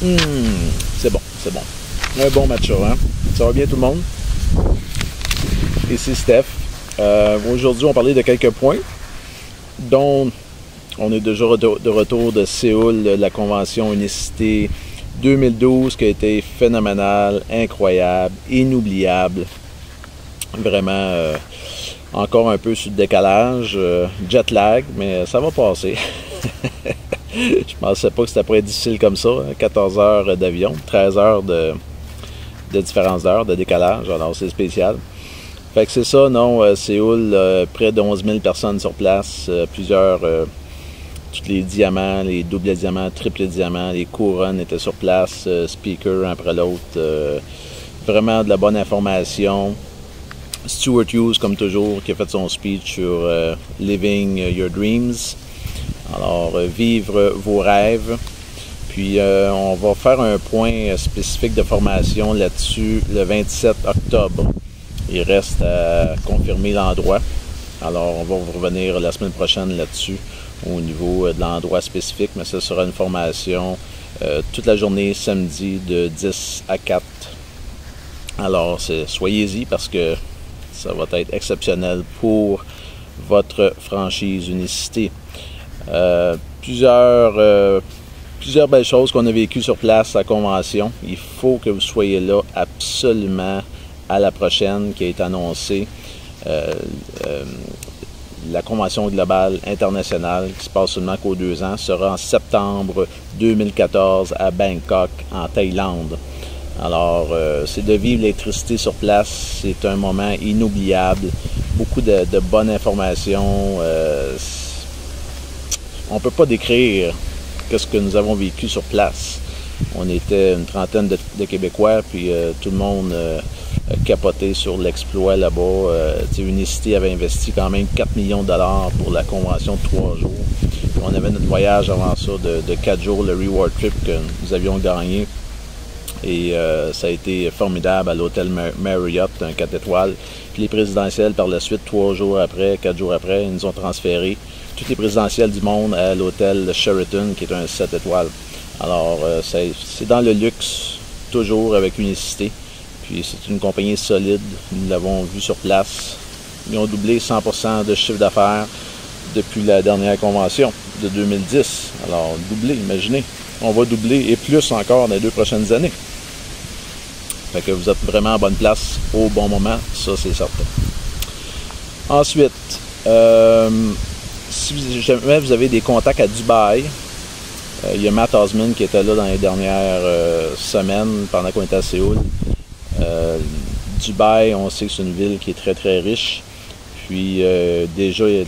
C'est bon, c'est bon. Un bon match, hein? Ça va bien tout le monde? Ici Steph. Aujourd'hui, on va parler de quelques points, dont on est déjà de retour de Séoul, de la convention Unicité 2012, qui a été phénoménale, incroyable, inoubliable. Vraiment, encore un peu sur le décalage, jet lag, mais ça va passer. Je pensais pas que c'était pour être difficile comme ça. 14 heures d'avion, 13 heures de différence d'heure, de décalage, alors c'est spécial. Fait que c'est ça, non, Séoul, près de 11 000 personnes sur place, plusieurs, tous les diamants, les doubles diamants, triples diamants, les couronnes étaient sur place, speakers un après l'autre, vraiment de la bonne information. Stuart Hughes, comme toujours, qui a fait son speech sur Living Your Dreams. Alors, vivre vos rêves. Puis, on va faire un point spécifique de formation là-dessus le 27 octobre. Il reste à confirmer l'endroit. Alors, on va revenir la semaine prochaine là-dessus au niveau de l'endroit spécifique, mais ce sera une formation toute la journée, samedi, de 10 à 4. Alors, soyez-y parce que ça va être exceptionnel pour votre franchise Unicité. Plusieurs belles choses qu'on a vécues sur place à la convention. Il faut que vous soyez là absolument à la prochaine qui est annoncée. La convention globale internationale qui se passe seulement qu'aux 2 ans sera en septembre 2014 à Bangkok, en Thaïlande. Alors, c'est de vivre l'électricité sur place. C'est un moment inoubliable. Beaucoup de bonnes informations. On ne peut pas décrire ce que nous avons vécu sur place. On était une trentaine de Québécois, puis tout le monde capotait sur l'exploit là-bas. Unicité avait investi quand même 4 millions de dollars pour la convention de 3 jours. Puis on avait notre voyage avant ça de 4 jours, le Reward Trip que nous avions gagné. Et ça a été formidable à l'hôtel Marriott, un 4 étoiles. Puis les présidentielles, par la suite, 3 jours après, 4 jours après, ils nous ont transféré toutes les présidentielles du monde à l'hôtel Sheraton, qui est un 7 étoiles. Alors, c'est dans le luxe, toujours avec Unicité. Puis c'est une compagnie solide, nous l'avons vu sur place. Ils ont doublé 100% de chiffre d'affaires depuis la dernière convention de 2010. Alors, doublé, imaginez. On va doubler et plus encore dans les 2 prochaines années. Fait que vous êtes vraiment en bonne place au bon moment, ça c'est certain. Ensuite, si jamais vous avez des contacts à Dubaï, il y a Matt Osman qui était là dans les dernières semaines pendant qu'on était à Séoul. Dubaï, on sait que c'est une ville qui est très très riche. Puis déjà, il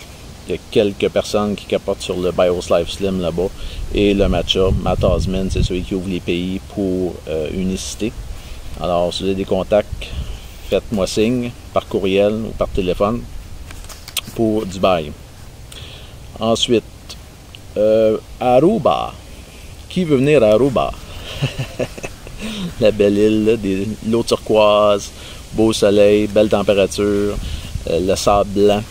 y a quelques personnes qui capotent sur le BIOS Life Slim là-bas. Et le match-up, Matt Osman, c'est celui qui ouvre les pays pour Unicité. Alors, si vous avez des contacts, faites-moi signe par courriel ou par téléphone pour Dubaï. Ensuite, Aruba. Qui veut venir à Aruba? La belle île, là, l'eau turquoise, beau soleil, belle température, le sable blanc.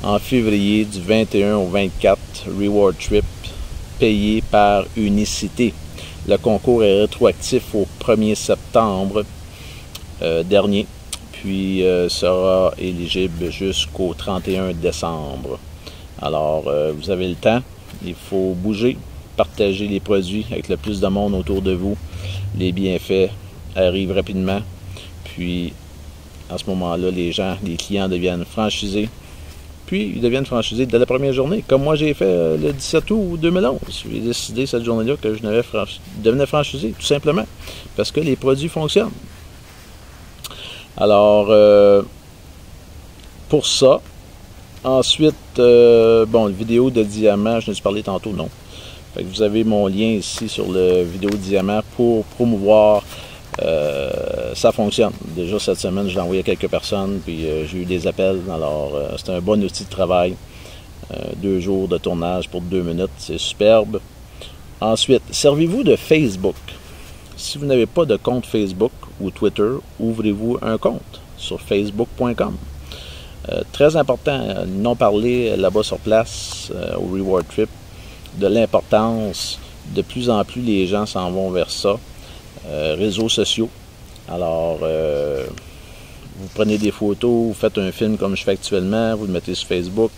En février, du 21 au 24, Reward Trip, payé par Unicité. Le concours est rétroactif au 1er septembre dernier, puis sera éligible jusqu'au 31 décembre. Alors, vous avez le temps, il faut bouger, partager les produits avec le plus de monde autour de vous. Les bienfaits arrivent rapidement, puis à ce moment-là, les clients deviennent franchisés. Puis, ils deviennent franchisés dès la première journée, comme moi j'ai fait le 17 août 2011. J'ai décidé cette journée-là que je devenais franchisé, tout simplement, parce que les produits fonctionnent. Alors, pour ça, ensuite, bon, la vidéo de diamant, je n'ai pas parlé tantôt, non. Fait que vous avez mon lien ici sur le vidéo de diamant pour promouvoir. Ça fonctionne. Déjà cette semaine, je l'ai envoyé à quelques personnes, puis j'ai eu des appels. Alors, c'est un bon outil de travail. 2 jours de tournage pour 2 minutes, c'est superbe. Ensuite, servez-vous de Facebook. Si vous n'avez pas de compte Facebook ou Twitter, ouvrez-vous un compte sur facebook.com. Très important, ils n'ont parlé là-bas sur place au Reward Trip de l'importance de plus en plus les gens s'en vont vers ça. Réseaux sociaux. Alors, vous prenez des photos, vous faites un film comme je fais actuellement, vous le mettez sur Facebook,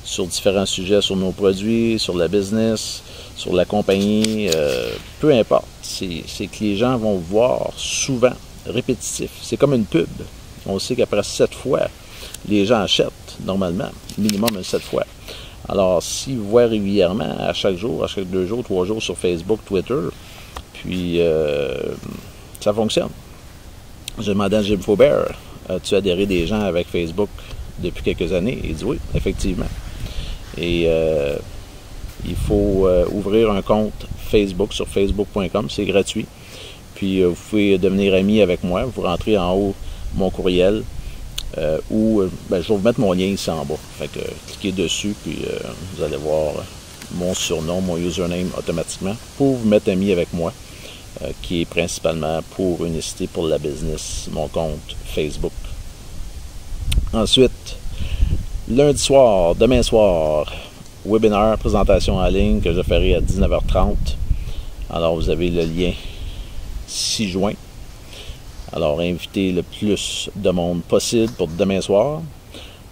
sur différents sujets, sur nos produits, sur la business, sur la compagnie, peu importe. C'est que les gens vont voir souvent, répétitif. C'est comme une pub. On sait qu'après 7 fois, les gens achètent, normalement, minimum 7 fois. Alors, s'ils vous voient régulièrement, à chaque jour, à chaque 2 jours, 3 jours sur Facebook, Twitter, puis ça fonctionne. J'ai demandé à Jim Faubert, as-tu adhéré des gens avec Facebook depuis quelques années? Il dit oui, effectivement. Et il faut ouvrir un compte Facebook sur facebook.com, c'est gratuit. Puis vous pouvez devenir ami avec moi, vous rentrez en haut mon courriel, ou je vais vous mettre mon lien ici en bas. Fait que cliquez dessus, puis vous allez voir mon surnom, mon username automatiquement, pour vous mettre ami avec moi, qui est principalement pour Unicité pour la business, mon compte Facebook. Ensuite, lundi soir, demain soir, webinaire, présentation en ligne que je ferai à 19h30. Alors, vous avez le lien 6 juin. Alors, invitez le plus de monde possible pour demain soir.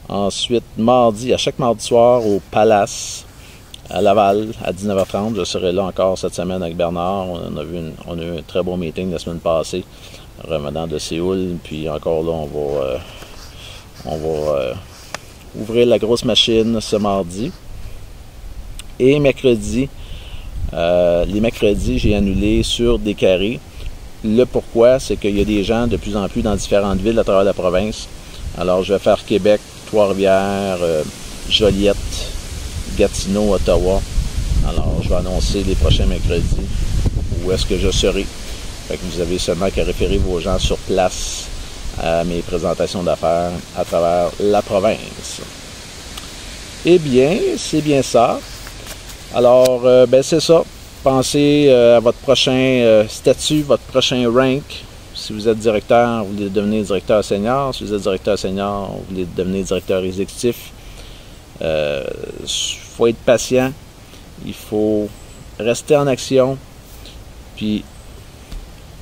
Ensuite, mardi, à chaque mardi soir, au Palace, à Laval, à 19h30. Je serai là encore cette semaine avec Bernard. On a eu un très bon meeting la semaine passée, revenant de Séoul. Puis encore là, on va ouvrir la grosse machine ce mardi. Et mercredi, les mercredis, j'ai annulé sur des carrés. Le pourquoi, c'est qu'il y a des gens de plus en plus dans différentes villes à travers la province. Alors, je vais faire Québec, Trois-Rivières, Joliette, Gatineau, Ottawa. Alors, je vais annoncer les prochains mercredis où est-ce que je serai. Fait que vous avez seulement qu'à référer vos gens sur place à mes présentations d'affaires à travers la province. Eh bien, c'est bien ça. Alors, c'est ça. Pensez à votre prochain statut, votre prochain rank. Si vous êtes directeur, vous voulez devenir directeur senior. Si vous êtes directeur senior, vous voulez devenir directeur exécutif. Faut être patient. Il faut rester en action. Puis,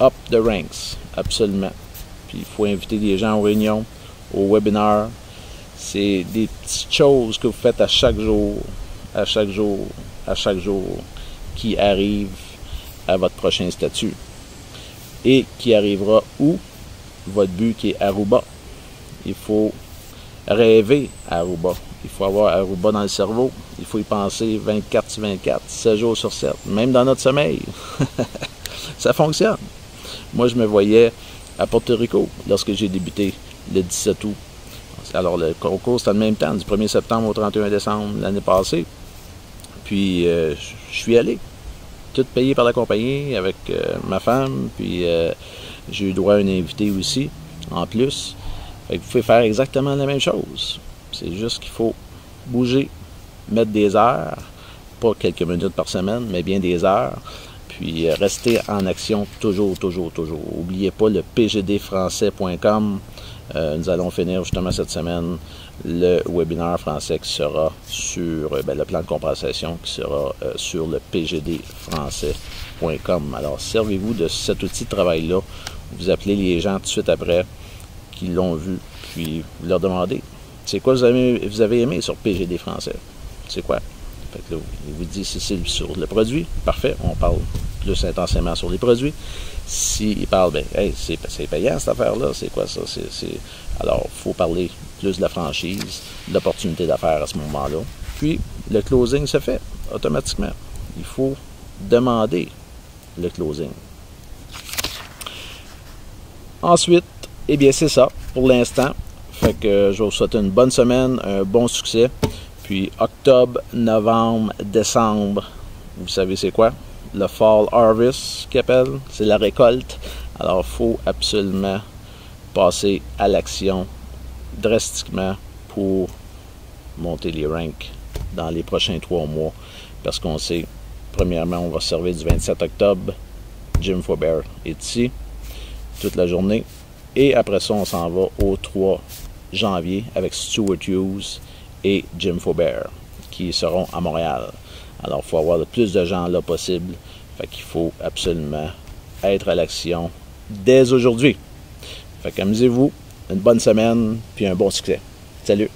up the ranks. Absolument. Puis, il faut inviter des gens aux réunions, aux webinaires. C'est des petites choses que vous faites à chaque jour, à chaque jour, à chaque jour, qui arrivent à votre prochain statut. Et qui arrivera où? Votre but qui est Aruba. Il faut rêver à Aruba. Il faut avoir Aruba dans le cerveau. Il faut y penser 24 sur 24, 7 jours sur 7, même dans notre sommeil. Ça fonctionne. Moi, je me voyais à Porto Rico lorsque j'ai débuté le 17 août. Alors, le concours, c'était le même temps, du 1er septembre au 31 décembre l'année passée. Puis, je suis allé. Tout payé par la compagnie avec ma femme. Puis, j'ai eu droit à un invité aussi, en plus. Fait que vous pouvez faire exactement la même chose. C'est juste qu'il faut bouger, mettre des heures, pas quelques minutes par semaine, mais bien des heures. Puis, rester en action toujours, toujours, toujours. N'oubliez pas le pgdfrançais.com. Nous allons finir justement cette semaine le webinaire français qui sera sur le plan de compensation qui sera sur le pgdfrançais.com. Alors, servez-vous de cet outil de travail-là. Vous appelez les gens tout de suite après qui l'ont vu, puis vous leur demandez c'est quoi vous avez aimé sur PGD Français? C'est quoi? Fait que là, il vous dit si c'est sur le produit, parfait, on parle plus intensément sur les produits. S'il parle, hey, c'est payant cette affaire-là, c'est quoi ça? Alors, il faut parler plus de la franchise, de l'opportunité d'affaires à ce moment-là. Puis, le closing se fait automatiquement. Il faut demander le closing. Ensuite, eh bien, c'est ça pour l'instant. Fait que je vous souhaite une bonne semaine, un bon succès. Puis, octobre, novembre, décembre, vous savez c'est quoi? Le Fall Harvest qu'ils appellent, c'est la récolte. Alors, il faut absolument passer à l'action drastiquement pour monter les ranks dans les prochains 3 mois. Parce qu'on sait, premièrement, on va servir du 27 octobre. Jim Faubert est ici toute la journée. Et après ça, on s'en va au 3 janvier avec Stuart Hughes et Jim Faubert qui seront à Montréal. Alors, il faut avoir le plus de gens là possible. Fait qu'il faut absolument être à l'action dès aujourd'hui. Fait qu'amusez-vous, une bonne semaine, puis un bon succès. Salut!